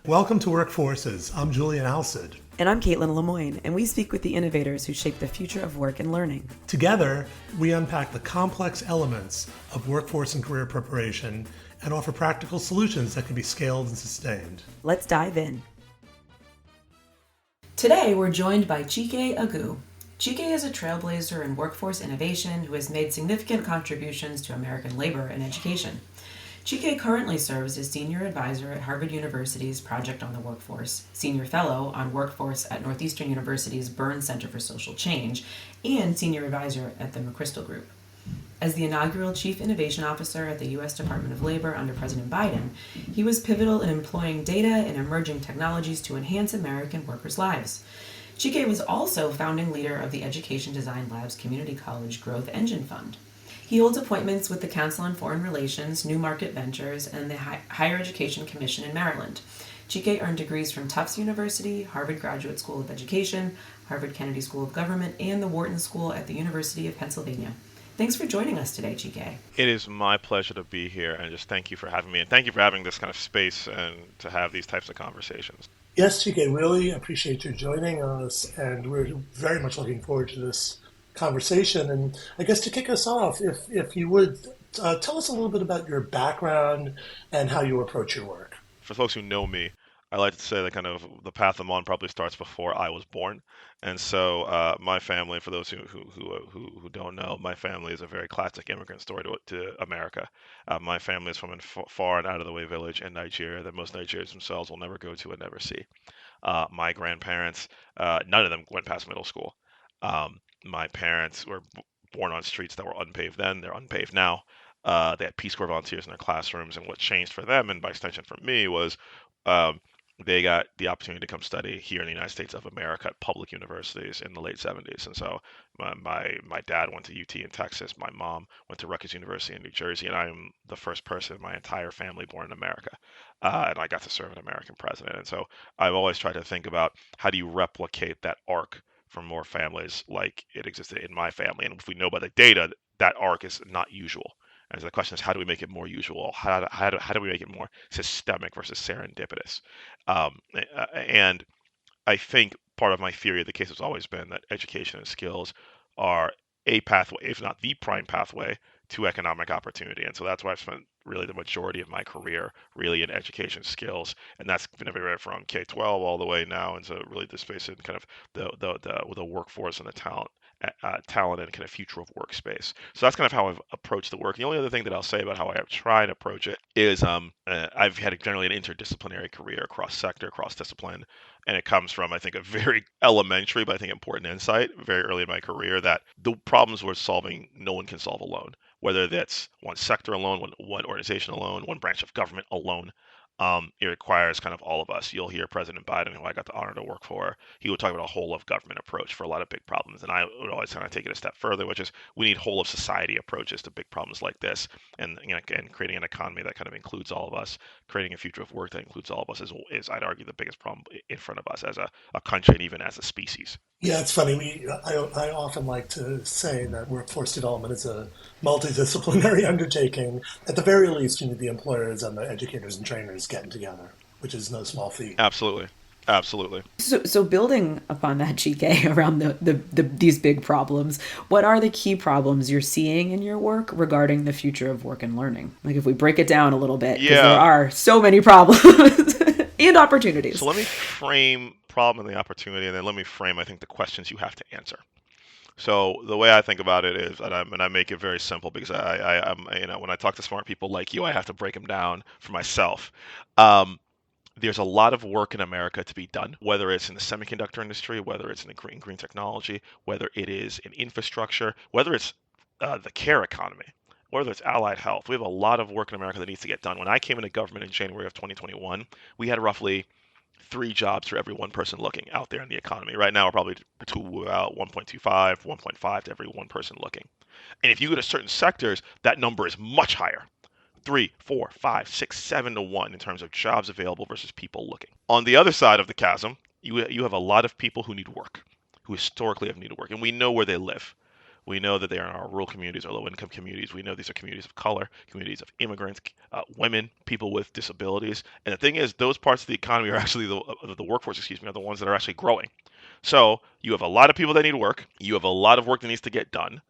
Welcome to Workforces. I'm Julian Alcid. And I'm Caitlin Lemoyne, and we speak with the innovators who shape the future of work and learning. Together, we unpack the complex elements of workforce and career preparation and offer practical solutions that can be scaled and sustained. Let's dive in. Today, we're joined by Chike Aguh. Chike is a trailblazer in workforce innovation who has made significant contributions to American labor and education. Chike currently serves as Senior Advisor at Harvard University's Project on the Workforce, Senior Fellow on Workforce at Northeastern University's Burns Center for Social Change, and Senior Advisor at the McChrystal Group. As the inaugural Chief Innovation Officer at the U.S. Department of Labor under President Biden, he was pivotal in employing data and emerging technologies to enhance American workers' lives. Chike was also founding leader of the Education Design Lab's Community College Growth Engine Fund. He holds appointments with the Council on Foreign Relations, New Market Ventures, and the Higher Education Commission in Maryland. Chike earned degrees from Tufts University, Harvard Graduate School of Education, Harvard Kennedy School of Government, and the Wharton School at the University of Pennsylvania. Thanks for joining us today, Chike. It is my pleasure to be here, and just thank you for having me, and thank you for having this kind of space and to have these types of conversations. Yes, Chike, really appreciate you joining us, and we're very much looking forward to this conversation. And I guess to kick us off, if you would tell us a little bit about your background and how you approach your work. For folks who know me, I like to say that kind of the path I'm on probably starts before I was born. And so my family, for those who don't know, my family is a very classic immigrant story to America. My family is from a far and out of the way village in Nigeria that most Nigerians themselves will never go to and never see. My grandparents, none of them went past middle school. My parents were born on streets that were unpaved then, they're unpaved now. They had Peace Corps volunteers in their classrooms, and what changed for them, and by extension for me, was um, they got the opportunity to come study here in the United States of America at public universities in the late 70s. And so my dad went to UT in Texas, my mom went to Rutgers University in New Jersey, and I am the first person in my entire family born in America. And I got to serve an American president. And so I've always tried to think about how do you replicate that arc for more families like it existed in my family. And if we know by the data, that arc is not usual. And so the question is, how do we make it more usual? How do we make it more systemic versus serendipitous? And I think part of my theory of the case has always been that education and skills are a pathway, if not the prime pathway, to economic opportunity. And so that's why I've spent really the majority of my career really in education skills, and that's been everywhere from K-12 all the way now into really the space in kind of the workforce and the talent and kind of future of workspace. So that's kind of how I've approached the work. The only other thing that I'll say about how I try and approach it is I've had generally an interdisciplinary career across sector, across discipline, and it comes from, I think, a very elementary but I think important insight very early in my career that the problems we're solving, no one can solve alone. Whether that's one sector alone, one organization alone, one branch of government alone. It requires kind of all of us. You'll hear President Biden, who I got the honor to work for, he would talk about a whole of government approach for a lot of big problems. And I would always kind of take it a step further, which is we need whole of society approaches to big problems like this. And and creating an economy that kind of includes all of us, creating a future of work that includes all of us is I'd argue, the biggest problem in front of us as a country and even as a species. Yeah, it's funny. I often like to say that workforce development is a multidisciplinary undertaking. At the very least, you need the employers and the educators and trainers getting together, which is no small feat. Absolutely. Absolutely. So building upon that, Chike, around these big problems, what are the key problems you're seeing in your work regarding the future of work and learning? Like if we break it down a little bit, because there are so many problems and opportunities. So let me frame problem and the opportunity, and then let me frame, I think, the questions you have to answer. So the way I think about it is, and I make it very simple because I'm, when I talk to smart people like you, I have to break them down for myself. There's a lot of work in America to be done, whether it's in the semiconductor industry, whether it's in the green technology, whether it is in infrastructure, whether it's the care economy, whether it's allied health. We have a lot of work in America that needs to get done. When I came into government in January of 2021, we had roughly 3 jobs for every one person looking out there in the economy. Right now, we're probably to about 1.25, 1.5 to every one person looking. And if you go to certain sectors, that number is much higher. 3, 4, 5, 6, 7 to 1 in terms of jobs available versus people looking. On the other side of the chasm, you have a lot of people who need work, who historically have needed work, and we know where they live. We know that they are in our rural communities or low-income communities. We know these are communities of color, communities of immigrants, women, people with disabilities. And the thing is, those parts of the economy are actually the workforce, excuse me, are the ones that are actually growing. So you have a lot of people that need work. You have a lot of work that needs to get done.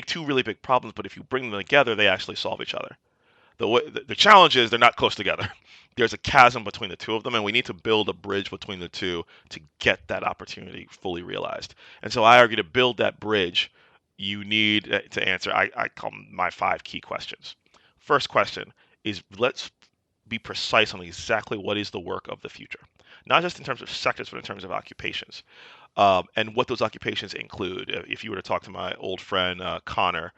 Two really big problems, but if you bring them together, they actually solve each other. The challenge is they're not close together. There's a chasm between the two of them, and we need to build a bridge between the two to get that opportunity fully realized. And so I argue to build that bridge, you need to answer, I call them my 5 key questions. First question is, let's be precise on exactly what is the work of the future, not just in terms of sectors, but in terms of occupations, and what those occupations include. If you were to talk to my old friend Connor,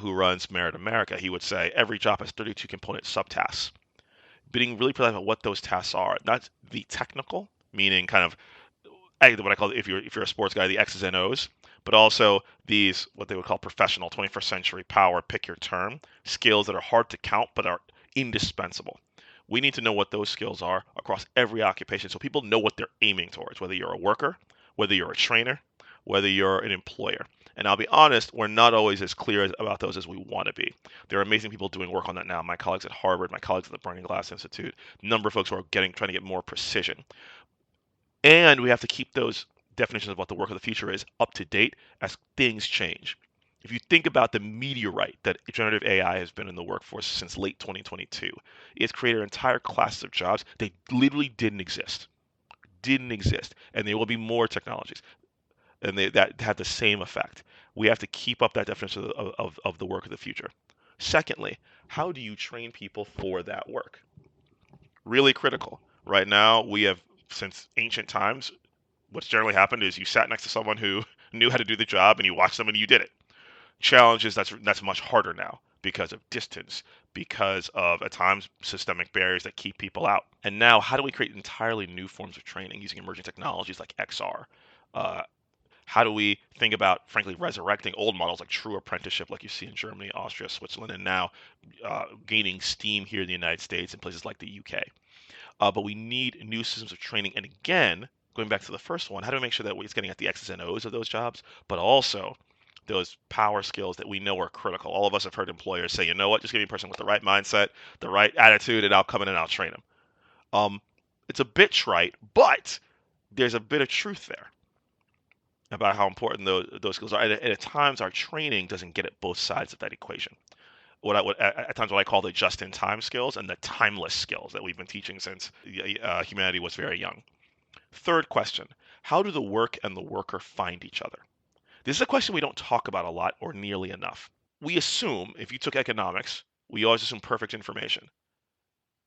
who runs Merit America, he would say every job has 32 component subtasks. Being really precise about what those tasks are, not the technical, meaning kind of what I call, if you're a sports guy, the X's and O's, but also these what they would call professional 21st century power, pick your term, skills that are hard to count but are indispensable. We need to know what those skills are across every occupation so people know what they're aiming towards, whether you're a worker, whether you're a trainer, whether you're an employer. And I'll be honest, we're not always as clear about those as we want to be. There are amazing people doing work on that now. My colleagues at Harvard, my colleagues at the Burning Glass Institute, a number of folks who are trying to get more precision. And we have to keep those definitions of what the work of the future is up to date as things change. If you think about the meteorite that generative AI has been in the workforce since late 2022, it's created an entire class of jobs that literally didn't exist, and there will be more technologies, and that have the same effect. We have to keep up that definition of the work of the future. Secondly, how do you train people for that work? Really critical. Right now, we have, since ancient times, what's generally happened is you sat next to someone who knew how to do the job and you watched them and you did it. Challenge is that's much harder now because of distance, because of at times systemic barriers that keep people out. And now, how do we create entirely new forms of training using emerging technologies like XR? Uh, how do we think about, frankly, resurrecting old models like true apprenticeship, like you see in Germany, Austria, Switzerland, and now gaining steam here in the United States and places like the UK? But we need new systems of training. And again, going back to the first one, how do we make sure that it's getting at the X's and O's of those jobs, but also those power skills that we know are critical? All of us have heard employers say, you know what, just give me a person with the right mindset, the right attitude, and I'll come in and I'll train them. Um, it's a bit trite, but there's a bit of truth there about how important those skills are. And at times, our training doesn't get at both sides of that equation. At times what I call the just-in-time skills and the timeless skills that we've been teaching since humanity was very young. Third question: how do the work and the worker find each other? This is a question we don't talk about a lot or nearly enough. We assume, if you took economics, we always assume perfect information.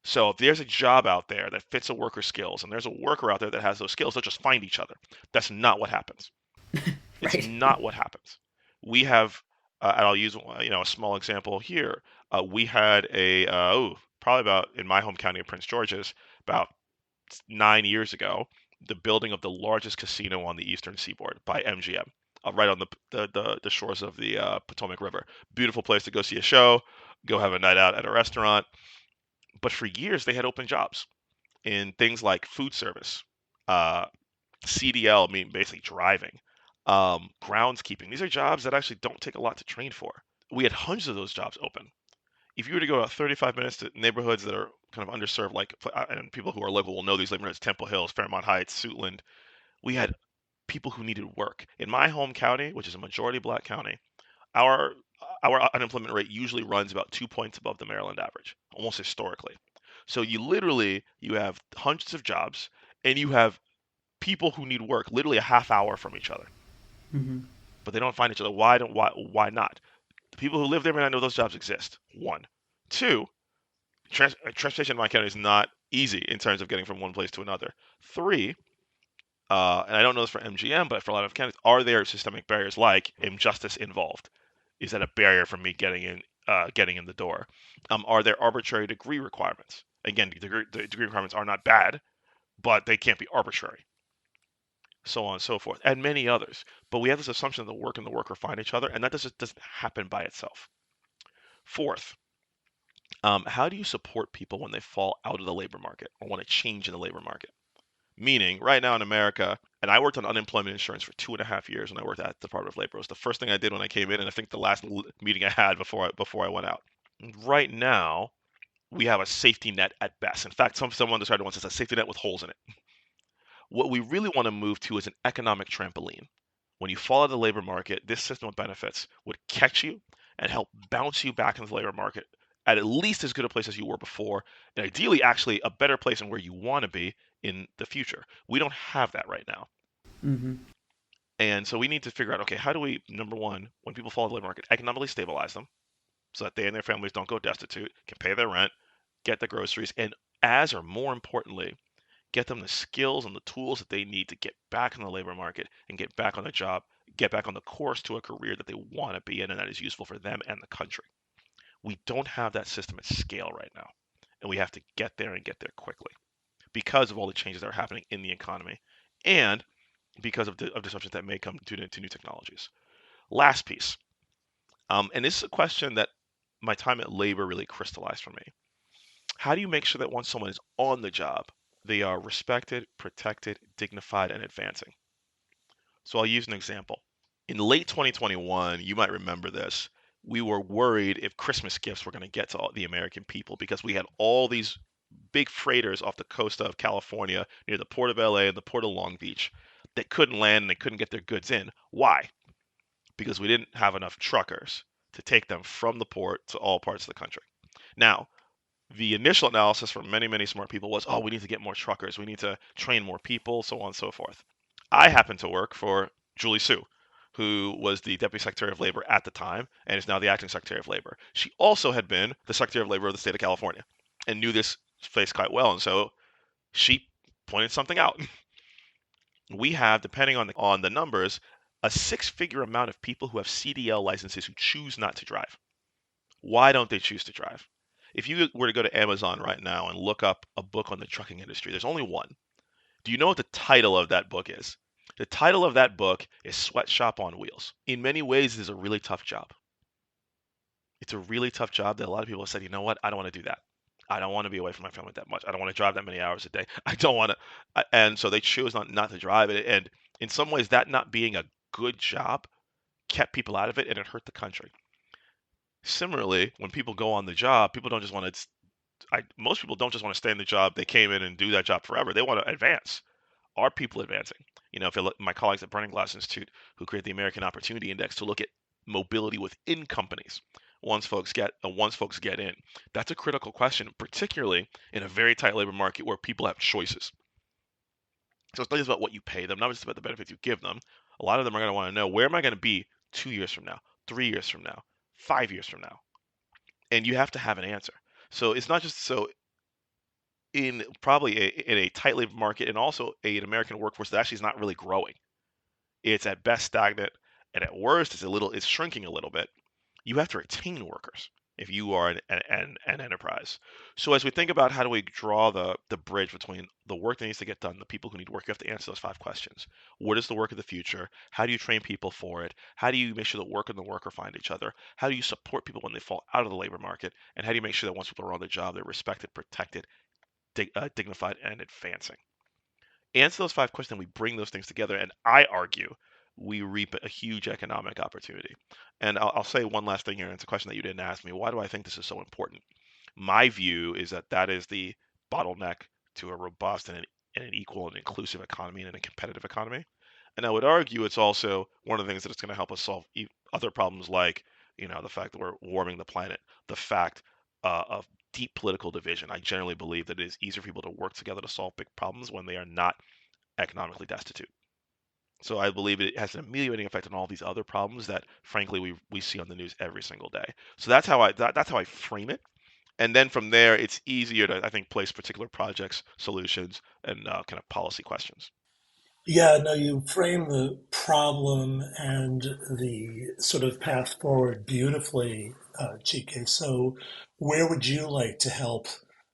So if there's a job out there that fits a worker's skills and there's a worker out there that has those skills, they'll just find each other. That's not what happens. It's Right. not what happens. We have, and I'll use a small example here. We had probably about in my home county of Prince George's about 9 years ago, the building of the largest casino on the eastern seaboard by MGM, right on the shores of the Potomac River. Beautiful place to go see a show, go have a night out at a restaurant. But for years they had open jobs in things like food service, uh, CDL, mean basically driving, groundskeeping. These are jobs that actually don't take a lot to train for. We had hundreds of those jobs open. If you were to go about 35 minutes to neighborhoods that are kind of underserved, and people who are local will know these neighborhoods: Temple Hills, Fairmont Heights, Suitland. We had people who needed work. In my home county, which is a majority black county, our our unemployment rate usually runs about 2 points above the Maryland average, almost historically. So you have hundreds of jobs, and you have people who need work literally a half hour from each other, Hmm. but they don't find each other. Why not? The people who live there may not know those jobs exist. One, two, transportation in my county is not easy in terms of getting from one place to another. Three, and I don't know this for MGM, but for a lot of counties, are there systemic barriers like injustice involved? Is that a barrier for me getting in the door? Are there arbitrary degree requirements? Again, the degree requirements are not bad, but they can't be arbitrary. So on and so forth, and many others. But we have this assumption that the work and the worker find each other, and that just doesn't happen by itself. Fourth, how do you support people when they fall out of the labor market or want to change in the labor market? Meaning, right now in America, And I worked on unemployment insurance for 2.5 years when I worked at the Department of Labor. It was the first thing I did when I came in, and I think the last meeting I had before I went out. Right now, we have a safety net at best. In fact, someone decided once it's a safety net with holes in it. What we really want to move to is an economic trampoline. When you fall out of the labor market, this system of benefits would catch you and help bounce you back into the labor market at least as good a place as you were before, and ideally, actually, a better place than where you want to be in the future. We don't have that right now. Mm-hmm. And so we need to figure out, okay, how do we, number one, when people fall out of the labor market, economically stabilize them so that they and their families don't go destitute, can pay their rent, get the groceries, and as or more importantly, get them the skills and the tools that they need to get back in the labor market and get back on the job, get back on the course to a career that they want to be in and that is useful for them and the country. We don't have that system at scale right now, and we have to get there and get there quickly because of all the changes that are happening in the economy and because of disruptions that may come to new technologies. Last piece, and this is a question that my time at labor really crystallized for me. How do you make sure that once someone is on the job, they are respected, protected, dignified, and advancing? So I'll use an example. In late 2021, you might remember this, we were worried if Christmas gifts were going to get to all the American people because we had all these big freighters off the coast of California near the port of LA and the port of Long Beach that couldn't land and they couldn't get their goods in. Why? Because we didn't have enough truckers to take them from the port to all parts of the country. Now, the initial analysis from many, many smart people was, oh, we need to get more truckers, we need to train more people, so on and so forth. I happen to work for Julie Su, who was the Deputy Secretary of Labor at the time and is now the Acting Secretary of Labor. She also had been the Secretary of Labor of the state of California and knew this place quite well, and so she pointed something out. We have, depending on the numbers, a six-figure amount of people who have CDL licenses who choose not to drive. Why don't they choose to drive? If you were to go to Amazon right now and look up a book on the trucking industry, there's only one. Do you know what the title of that book is? The title of that book is Sweatshop on Wheels. In many ways, it is a really tough job. It's a really tough job that a lot of people have said, you know what, I don't want to do that. I don't want to be away from my family that much. I don't want to drive that many hours a day. I don't want to. And so they choose not to drive it. And in some ways, that not being a good job kept people out of it and it hurt the country. Similarly, when people go on the job, people don't just want to. Most people don't just want to stay in the job they came in and do that job forever. They want to advance. Are people advancing? You know, if you look, my colleagues at Burning Glass Institute, who create the American Opportunity Index to look at mobility within companies, once folks get in, that's a critical question, particularly in a very tight labor market where people have choices. So it's not just about what you pay them, not just about the benefits you give them. A lot of them are going to want to know, where am I going to be 2 years from now, 3 years from now, 5 years from now, and you have to have an answer. So it's not just so in probably in a tight labor market and also an American workforce that actually is not really growing. It's at best stagnant, and at worst, it's shrinking a little bit. You have to retain workers if you are an enterprise. So as we think about how do we draw the bridge between the work that needs to get done, the people who need work, you have to answer those 5 questions. What is the work of the future? How do you train people for it? How do you make sure the work and the worker find each other? How do you support people when they fall out of the labor market? And how do you make sure that once people are on the job, they're respected, protected, dignified, and advancing? Answer those 5 questions, and we bring those things together. And I argue we reap a huge economic opportunity. And I'll say one last thing here, and it's a question that you didn't ask me. Why do I think this is so important? My view is that that is the bottleneck to a robust and an equal and inclusive economy and a competitive economy. And I would argue it's also one of the things that it's going to help us solve other problems like, the fact that we're warming the planet, the fact of deep political division. I generally believe that it is easier for people to work together to solve big problems when they are not economically destitute. So I believe it has an ameliorating effect on all these other problems that, frankly, we see on the news every single day. So that's how I frame it. And then from there, it's easier to, I think, place particular projects, solutions, and kind of policy questions. Yeah, no, you frame the problem and the sort of path forward beautifully, Chike. So, where would you like to help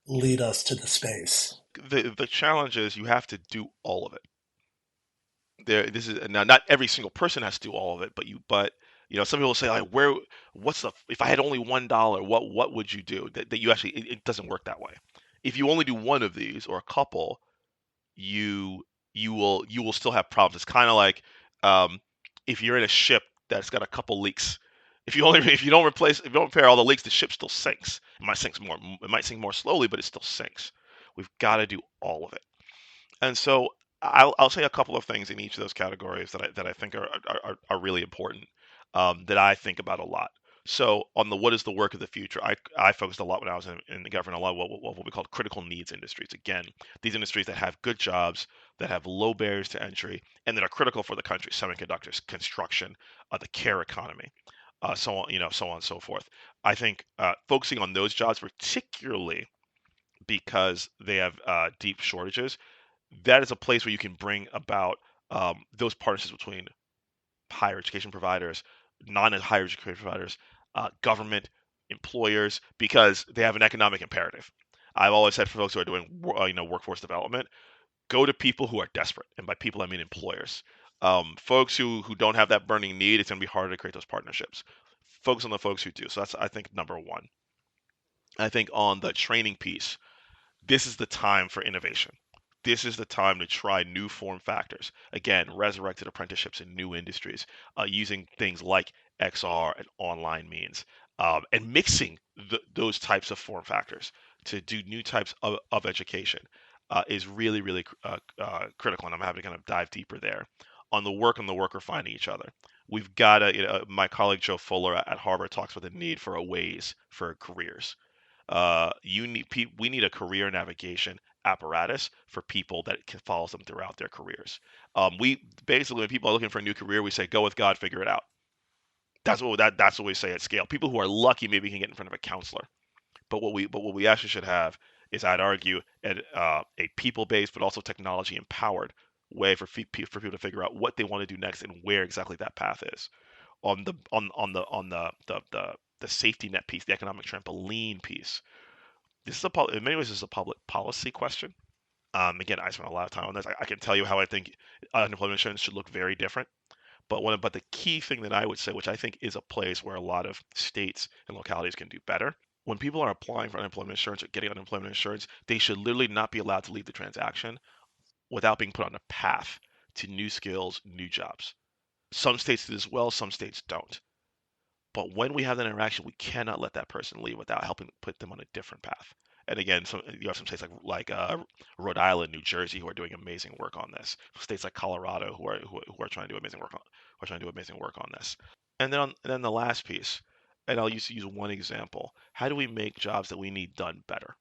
lead us to the space? The challenge is you have to do all of it. This is now not every single person has to do all of it, but some people say like, what's the if I had only $1, what would you do? That you actually it doesn't work that way. If you only do one of these or a couple, you you will still have problems. It's kind of like um, if you're in a ship that's got a couple leaks. If you don't replace if you don't repair all the leaks, the ship still sinks. It might sink more slowly, but it still sinks. We've got to do all of it. And so I'll say a couple of things in each of those categories that I think are really important, that I think about a lot. So on the what is the work of the future, I focused a lot when I was in the government, a lot of what we called critical needs industries. Again, these industries that have good jobs, that have low barriers to entry, and that are critical for the country: semiconductors, construction, the care economy, so on, so on and so forth. I think focusing on those jobs, particularly because they have deep shortages, that is a place where you can bring about those partnerships between higher education providers, non-higher education providers, government, employers, because they have an economic imperative. I've always said for folks who are doing workforce development, go to people who are desperate, and by people I mean employers. Folks who don't have that burning need, it's going to be harder to create those partnerships. Focus on the folks who do. So that's, I think, number one. I think on the training piece, this is the time for innovation. This is the time to try new form factors. Again, resurrected apprenticeships in new industries, using things like XR and online means, and mixing those types of form factors to do new types of education is really, really critical. And I'm happy to kind of dive deeper there. On the work and the worker finding each other. We've got to, my colleague Joe Fuller at Harvard talks about the need for a ways for careers. We need a career navigation apparatus for people that can follow them throughout their careers. We basically, when people are looking for a new career, we say go with God, figure it out. That's what we say at scale. People who are lucky maybe can get in front of a counselor, but what we actually should have is, I'd argue, a people-based but also technology-empowered way for people to figure out what they want to do next and where exactly that path is. On the safety net piece, the economic trampoline piece, in many ways, this is a public policy question. Again, I spent a lot of time on this. I can tell you how I think unemployment insurance should look very different. But the key thing that I would say, which I think is a place where a lot of states and localities can do better, when people are applying for unemployment insurance or getting unemployment insurance, they should literally not be allowed to leave the transaction without being put on a path to new skills, new jobs. Some states do this well, some states don't. But when we have that interaction, we cannot let that person leave without helping put them on a different path. And again, you have some states like Rhode Island, New Jersey, who are doing amazing work on this. States like Colorado who are trying to do amazing work on this. And then the last piece, and I'll use one example. How do we make jobs that we need done better,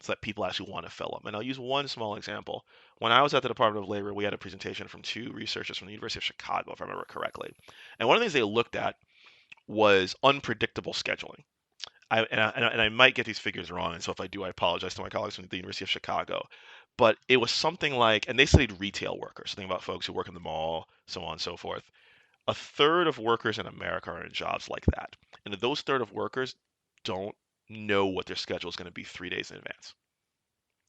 so that people actually want to fill them? And I'll use one small example. When I was at the Department of Labor, we had a presentation from two researchers from the University of Chicago, if I remember correctly. And one of the things they looked at was unpredictable scheduling. And I might get these figures wrong, and so if I do, I apologize to my colleagues from the University of Chicago. But it was something like, and they studied retail workers, so think about folks who work in the mall, so on and so forth. A third of workers in America are in jobs like that, and those third of workers don't know what their schedule is going to be 3 days in advance,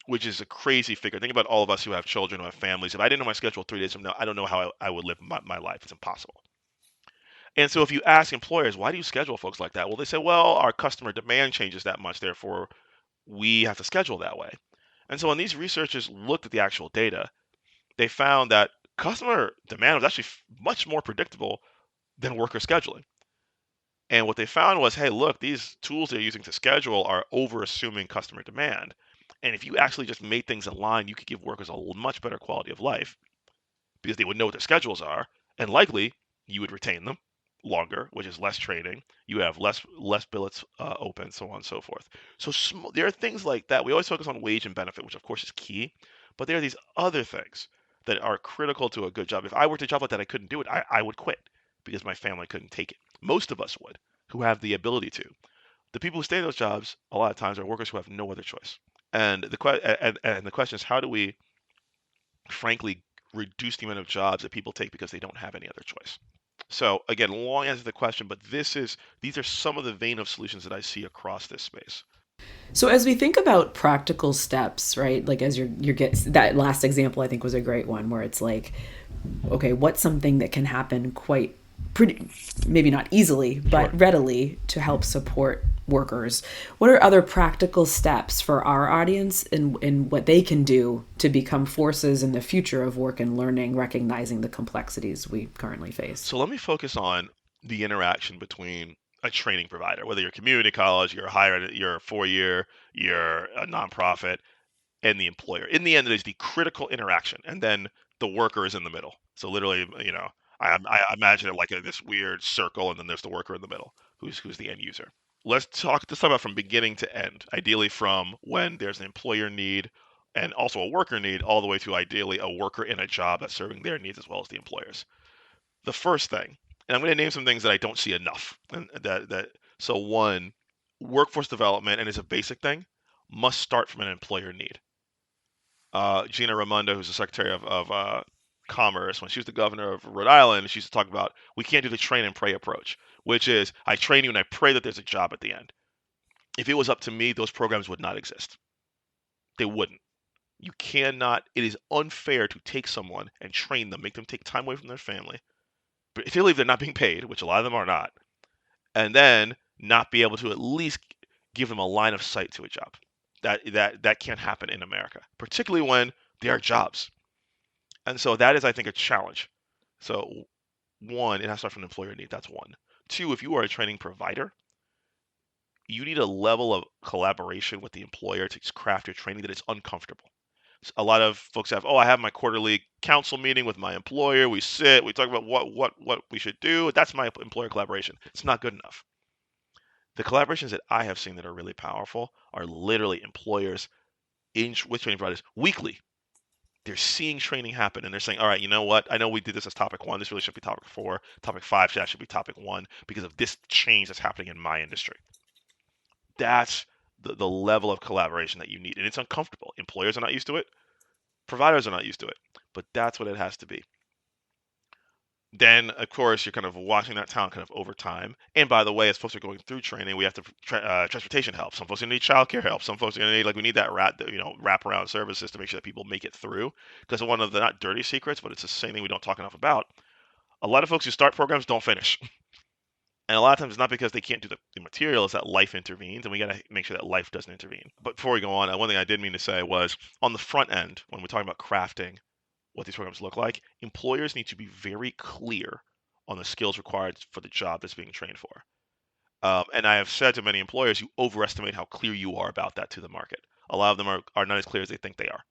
which is a crazy figure. Think about all of us who have children, who have families. If I didn't know my schedule 3 days from now, I don't know how I would live my life. It's impossible. And so if you ask employers, why do you schedule folks like that? Well, they say, well, our customer demand changes that much, therefore we have to schedule that way. And so when these researchers looked at the actual data, they found that customer demand was actually much more predictable than worker scheduling. And what they found was, hey, look, these tools they're using to schedule are over assuming customer demand. And if you actually just made things align, you could give workers a much better quality of life, because they would know what their schedules are, and likely you would retain them longer, which is less training. You have less billets open, so on and so forth. So there are things like that. We always focus on wage and benefit, which of course is key, but there are these other things that are critical to a good job. If I worked a job like that, I couldn't do it. I would quit because my family couldn't take it. Most of us would, who have the ability to. The people who stay in those jobs a lot of times are workers who have no other choice. And the question is, how do we, frankly, reduce the amount of jobs that people take because they don't have any other choice? So again, long answer to the question, but these are some of the vein of solutions that I see across this space. So as we think about practical steps, right? Like as you're get that last example, I think was a great one where it's like, okay, what's something that can happen quite pretty, maybe not easily, but Sure. readily to help support workers. What are other practical steps for our audience in what they can do to become forces in the future of work and learning, recognizing the complexities we currently face? So let me focus on the interaction between a training provider, whether you're a community college, you're a higher, you're a 4 year, you're a nonprofit, and the employer. In the end, it is the critical interaction, and then the worker is in the middle. So literally, I imagine it like this weird circle, and then there's the worker in the middle, who's the end user. Let's talk about from beginning to end. Ideally, from when there's an employer need and also a worker need, all the way to ideally a worker in a job that's serving their needs as well as the employers. The first thing, and I'm going to name some things that I don't see enough, and that so one, workforce development, and it's a basic thing, must start from an employer need. Gina Raimondo, who's the Secretary of Commerce, when she was the governor of Rhode Island, she used to talk about we can't do the train and pray approach, which is I train you and I pray that there's a job at the end. If it was up to me, those programs would not exist. They wouldn't. You cannot, it is unfair to take someone and train them, make them take time away from their family, particularly if they're not being paid, which a lot of them are not, and then not be able to at least give them a line of sight to a job. That can't happen in America, particularly when there are jobs. And so that is, I think, a challenge. So one, it has to start from an employer need. That's one. Two, if you are a training provider, you need a level of collaboration with the employer to craft your training that is uncomfortable. A lot of folks have, oh, I have my quarterly council meeting with my employer. We sit, we talk about what we should do. That's my employer collaboration. It's not good enough. The collaborations that I have seen that are really powerful are literally employers with training providers weekly. They're seeing training happen and they're saying, all right, you know what? I know we did this as topic one. This really should be topic four. Topic five should be topic one because of this change that's happening in my industry. That's the level of collaboration that you need. And it's uncomfortable. Employers are not used to it. Providers are not used to it. But that's what it has to be. Then, of course, you're kind of watching that talent kind of over time. And by the way, as folks are going through training, we have to transportation help. Some folks are going to need childcare help. Some folks are going to need we need that wraparound services to make sure that people make it through. Because one of the not dirty secrets, but it's the same thing we don't talk enough about. A lot of folks who start programs don't finish. And a lot of times it's not because they can't do the material, it's that life intervenes, and we got to make sure that life doesn't intervene. But before we go on, one thing I did mean to say was on the front end, when we're talking about crafting what these programs look like, employers need to be very clear on the skills required for the job that's being trained for. And I have said to many employers, you overestimate how clear you are about that to the market. A lot of them are not as clear as they think they are.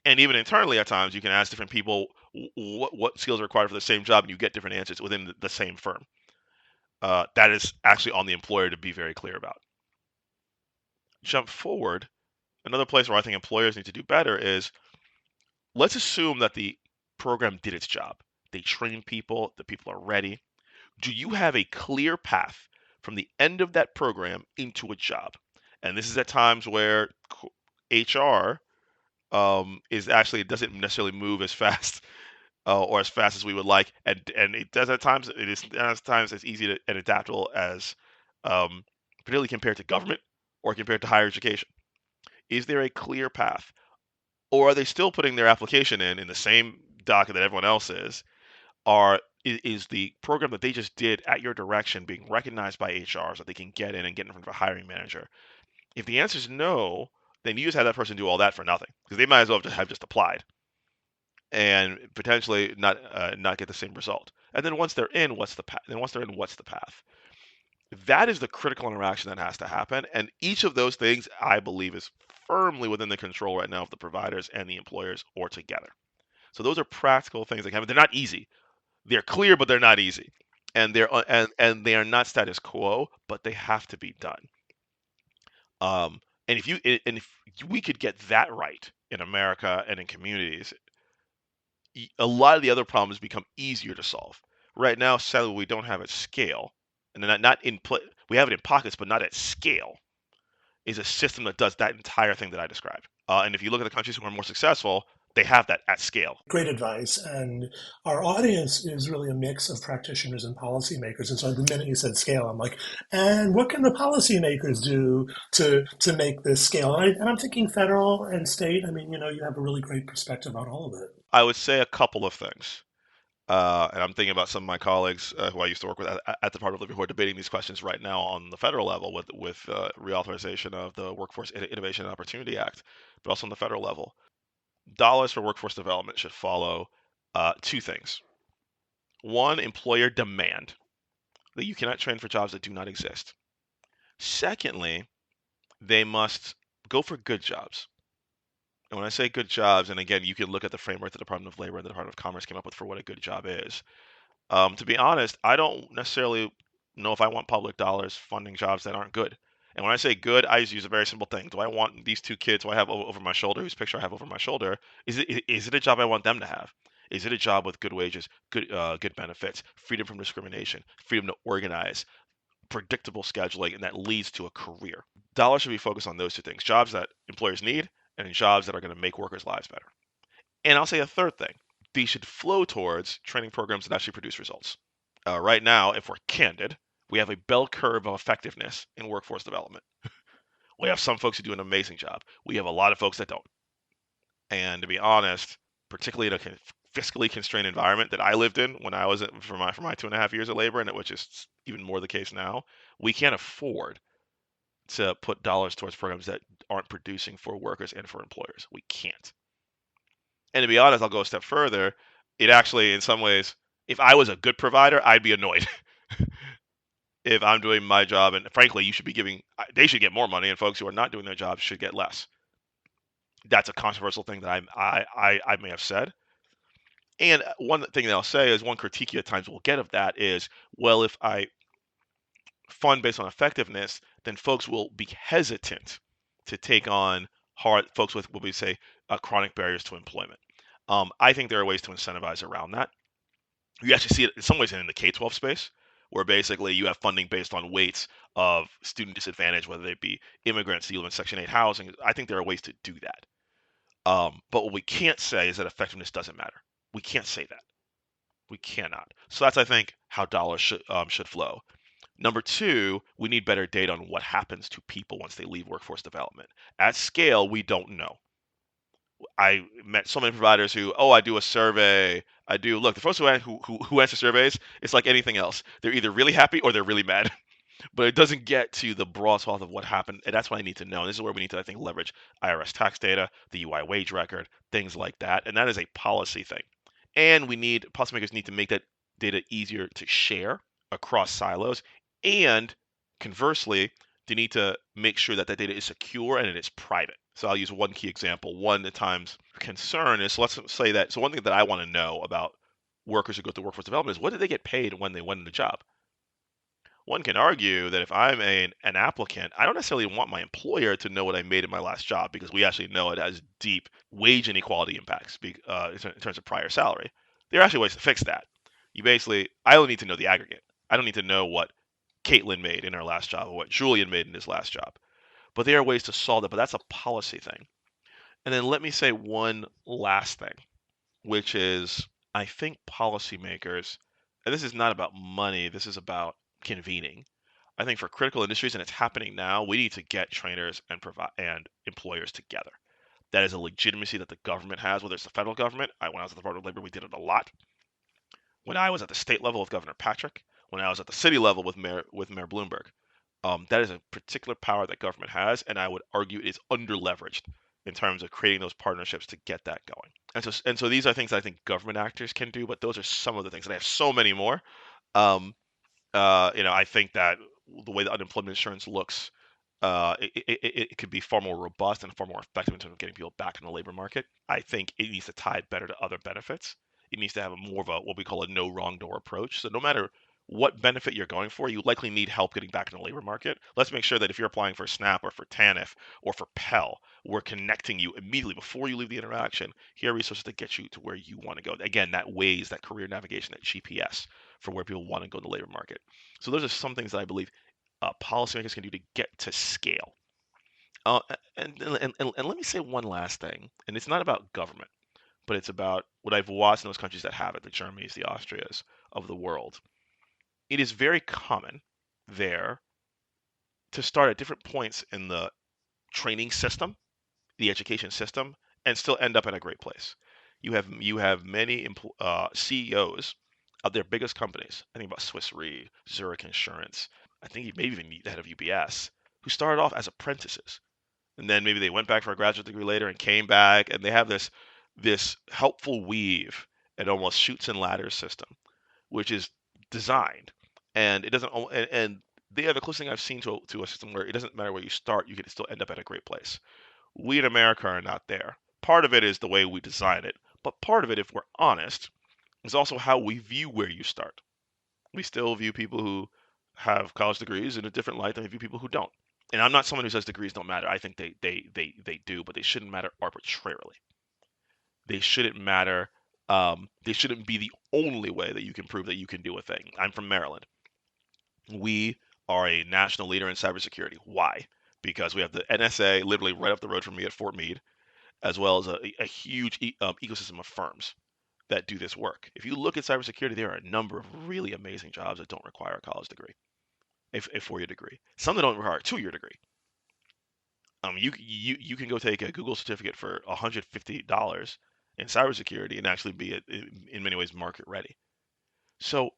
And even internally, at times, you can ask different people what skills are required for the same job, and you get different answers within the same firm. That is actually on the employer to be very clear about. Jump forward. Another place where I think employers need to do better is let's assume that the program did its job. They train people, the people are ready. Do you have a clear path from the end of that program into a job? And this is at times where HR is actually, it doesn't necessarily move as fast or as fast as we would like, and it does at times. It is at times as easy to, and adaptable as, particularly compared to government or compared to higher education. Is there a clear path? Or are they still putting their application in the same docket that everyone else is? Is the program that they just did at your direction being recognized by HR so that they can get in and get in front of a hiring manager? If the answer is no, then you just have that person do all that for nothing because they might as well have just applied and potentially not get the same result. And then once they're in, what's the path? Then once they're in, what's the path? That is the critical interaction that has to happen. And each of those things, I believe, is firmly within the control right now of the providers and the employers or together. So those are practical things that happen. They're not easy. They're clear, but they're not easy. And and they are not status quo, but they have to be done. And if we could get that right in America and in communities, a lot of the other problems become easier to solve. Right now, sadly, we don't have at scale, and not in we have it in pockets, but not at scale. Is a system that does that entire thing that I described. And if you look at the countries who are more successful, they have that at scale. Great advice. And our audience is really a mix of practitioners and policymakers. And so the minute you said scale, I'm like, and what can the policymakers do to make this scale? And I'm thinking federal and state. I mean, you have a really great perspective on all of it. I would say a couple of things. And I'm thinking about some of my colleagues who I used to work with at the Department of Labor who are debating these questions right now on the federal level with reauthorization of the Workforce Innovation and Opportunity Act, but also on the federal level. Dollars for workforce development should follow two things. One, employer demand that you cannot train for jobs that do not exist. Secondly, they must go for good jobs. And when I say good jobs, and again, you can look at the framework the Department of Labor and the Department of Commerce came up with for what a good job is. To be honest, I don't necessarily know if I want public dollars funding jobs that aren't good. And when I say good, I just use a very simple thing. Do I want these two kids who I have over my shoulder, whose picture I have over my shoulder, is it a job I want them to have? Is it a job with good wages, good benefits, freedom from discrimination, freedom to organize, predictable scheduling, and that leads to a career? Dollars should be focused on those two things: jobs that employers need, and jobs that are going to make workers' lives better. And I'll say a third thing: these should flow towards training programs that actually produce results. Right now, if we're candid, we have a bell curve of effectiveness in workforce development. We have some folks who do an amazing job. We have a lot of folks that don't. And to be honest, particularly in a fiscally constrained environment that I lived in when I was for my 2.5 years of labor, and which is even more the case now, we can't afford to put dollars towards programs that aren't producing for workers and for employers. We can't. And to be honest, I'll go a step further. It actually, in some ways, if I was a good provider, I'd be annoyed if I'm doing my job. And frankly, they should get more money, and folks who are not doing their jobs should get less. That's a controversial thing that I may have said. And one thing that I'll say is one critique you at times will get of that is, well, if I fund based on effectiveness, then folks will be hesitant to take on hard folks with what we say chronic barriers to employment. I think there are ways to incentivize around that. You actually see it in some ways in the K-12 space, where basically you have funding based on weights of student disadvantage, whether they be immigrants, you live in Section 8 housing. I think there are ways to do that. But what we can't say is that effectiveness doesn't matter. We can't say that. We cannot. So that's, I think, how dollars should flow. Number two, we need better data on what happens to people once they leave workforce development. At scale, we don't know. I met so many providers who, oh, I do a survey. I do look. The folks who answer surveys, it's like anything else. They're either really happy or they're really mad, but it doesn't get to the broad swath of what happened. And that's what I need to know. And this is where we need to, I think, leverage IRS tax data, the UI wage record, things like that. And that is a policy thing. And policymakers need to make that data easier to share across silos. And conversely, they need to make sure that that data is secure and it is private. So I'll use one key example. One at times concern is, so let's say that, so one thing that I want to know about workers who go through workforce development is, what did they get paid when they went in the job? One can argue that if I'm an applicant, I don't necessarily want my employer to know what I made in my last job, because we actually know it has deep wage inequality impacts in terms of prior salary. There are actually ways to fix that. I only need to know the aggregate. I don't need to know what Caitlin made in her last job or what Julian made in his last job. But there are ways to solve that, but that's a policy thing. And then let me say one last thing, which is, I think policymakers, and this is not about money, this is about convening. I think for critical industries, and it's happening now, we need to get trainers and employers together. That is a legitimacy that the government has, whether it's the federal government. When I was at the Department of Labor, we did it a lot. When I was at the state level with Governor Patrick, when I was at the city level with Mayor Bloomberg, that is a particular power that government has, and I would argue it is underleveraged in terms of creating those partnerships to get that going. And so these are things I think government actors can do, but those are some of the things, and I have so many more. Um, I think that the way the unemployment insurance looks, it could be far more robust and far more effective in terms of getting people back in the labor market. I think it needs to tie it better to other benefits. It needs to have more of a what we call a no wrong door approach. So no matter what benefit you're going for, you likely need help getting back in the labor market. Let's make sure that if you're applying for SNAP or for TANF or for Pell, we're connecting you immediately before you leave the interaction. Here are resources to get you to where you want to go. Again, that Waze, that career navigation, that GPS for where people want to go in the labor market. So those are some things that I believe policymakers can do to get to scale. Uh, and let me say one last thing, and it's not about government, but it's about what I've watched in those countries that have it, the Germanys, the Austrias of the world. It is very common there to start at different points in the training system, the education system, and still end up in a great place. You have many CEOs of their biggest companies. I think about Swiss Re, Zurich Insurance. I think maybe even the head of UBS, who started off as apprentices, and then maybe they went back for a graduate degree later and came back, and they have this helpful weave and almost shoots and ladders system, which is designed, and it doesn't. And they are the closest thing I've seen to a system where it doesn't matter where you start, you can still end up at a great place. We in America are not there. Part of it is the way we design it, but part of it, if we're honest, is also how we view where you start. We still view people who have college degrees in a different light than we view people who don't. And I'm not someone who says degrees don't matter. I think they do, but they shouldn't matter arbitrarily. They shouldn't matter. They shouldn't be the only way that you can prove that you can do a thing. I'm from Maryland. We are a national leader in cybersecurity. Why? Because we have the NSA literally right up the road from me at Fort Meade, as well as a huge ecosystem of firms that do this work. If you look at cybersecurity, there are a number of really amazing jobs that don't require a college degree, a 4-year degree. Some that don't require a 2-year degree. You can go take a Google certificate for $150 in cybersecurity and actually be in many ways market ready. So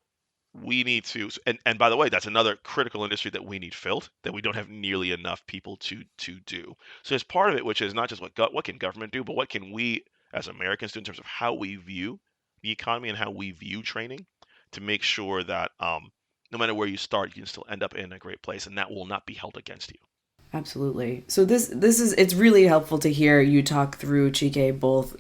we need to, and by the way, that's another critical industry that we need filled, that we don't have nearly enough people to do. So there's part of it which is not just what can government do, but what can we as Americans do in terms of how we view the economy and how we view training, to make sure that no matter where you start, you can still end up in a great place, and that will not be held against you. Absolutely. So this is, it's really helpful to hear you talk through, Chike, both,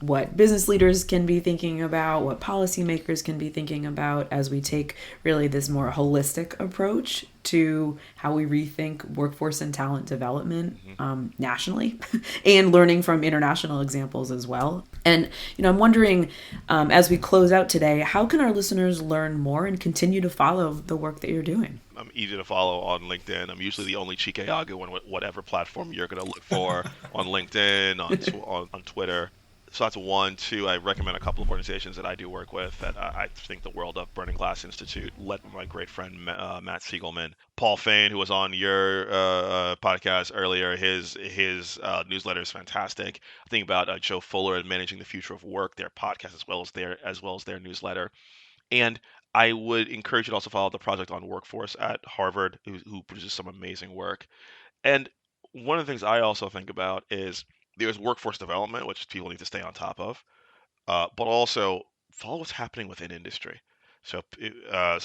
what business leaders can be thinking about, what policymakers can be thinking about as we take really this more holistic approach to how we rethink workforce and talent development nationally, and learning from international examples as well. And, I'm wondering, as we close out today, how can our listeners learn more and continue to follow the work that you're doing? I'm easy to follow on LinkedIn. I'm usually the only Chike Aguh on whatever platform you're going to look for, on LinkedIn, on Twitter. So that's one. Two, I recommend a couple of organizations that I do work with that I think the world of. Burning Glass Institute, led by my great friend Matt Siegelman. Paul Fain, who was on your podcast earlier, his newsletter is fantastic. I think about Joe Fuller and Managing the Future of Work, their podcast as well as their newsletter. And I would encourage you to also follow the Project on Workforce at Harvard, who produces some amazing work. And one of the things I also think about is there's workforce development, which people need to stay on top of, but also follow what's happening within industry. So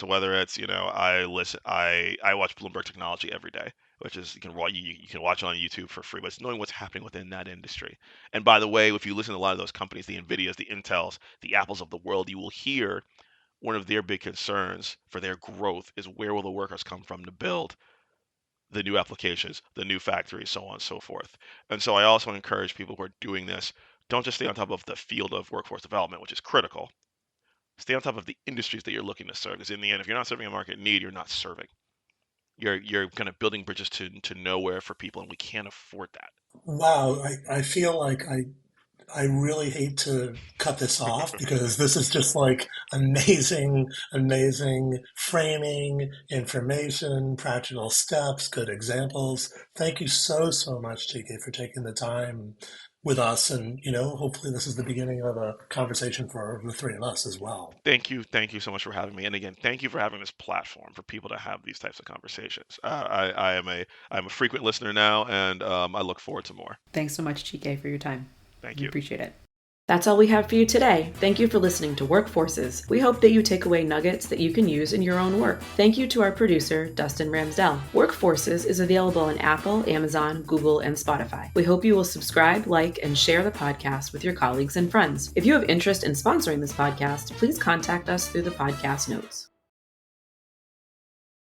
whether it's I watch Bloomberg Technology every day, which is you can watch it on YouTube for free, but it's knowing what's happening within that industry. And by the way, if you listen to a lot of those companies, the Nvidias, the Intels, the Apples of the world, you will hear one of their big concerns for their growth is where will the workers come from to build the new applications, the new factories, so on and so forth. And so I also encourage people who are doing this, don't just stay on top of the field of workforce development, which is critical. Stay on top of the industries that you're looking to serve, because in the end, if you're not serving a market need, you're not serving. You're kind of building bridges to nowhere for people, and we can't afford that. Wow, I feel like I really hate to cut this off because this is just like amazing, amazing framing, information, practical steps, good examples. Thank you so, so much, Chike, for taking the time with us. And, hopefully this is the beginning of a conversation for the three of us as well. Thank you so much for having me. And again, thank you for having this platform for people to have these types of conversations. I'm a frequent listener now, and I look forward to more. Thanks so much, Chike, for your time. Thank We you. appreciate it. That's all we have for you today. Thank you for listening to Workforces. We hope that you take away nuggets that you can use in your own work. Thank you to our producer, Dustin Ramsdell. Workforces is available on Apple, Amazon, Google, and Spotify. We hope you will subscribe, like, and share the podcast with your colleagues and friends. If you have interest in sponsoring this podcast, please contact us through the podcast notes.